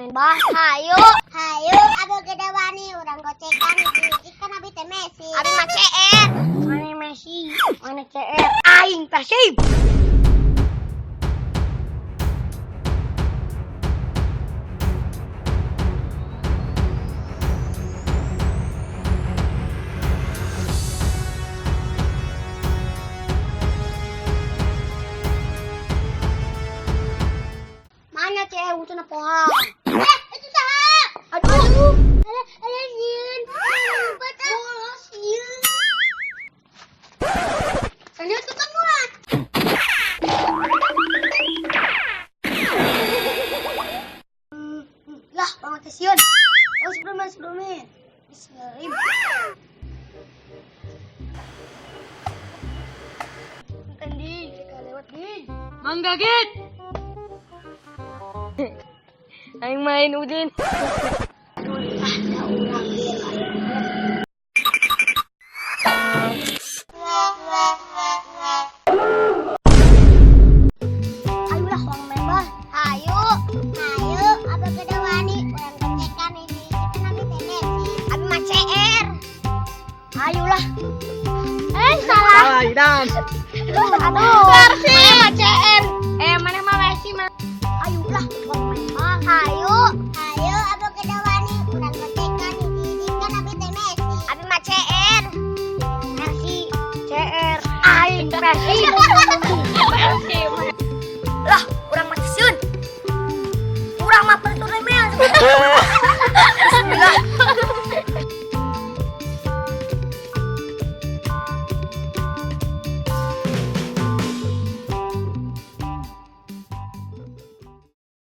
main bah. Hayu. Hayu, abang gede wani, orang gocekan, ikan abi teh Messi. Abi mah CR. Mana Messi? Mana CR? Aing Persib. Mana CR utuna pohon? Itu sah. Aduh. Ada sieun. Bola sieun. Sana tukang muat. Lah, banget kesian. Oh, sebelumnya. Bismillah. Tadi kita lewat di. Mangga Git. Aing main Udin. Ayolah orang main bah. Hayu, abang gede wani, orang gocekan ini, ikan abi teh Messi. Abi mah CR. Ayolah. Salah. Salah, Idan. Aduh. Persib. Mana mah CR. Mana mah Messi mah. Ayolah orang main bah. Hayu, abang gede wani, orang gocekan ini, ikan abi teh Messi. Abi mah CR. Messi. CR. Aing Persib.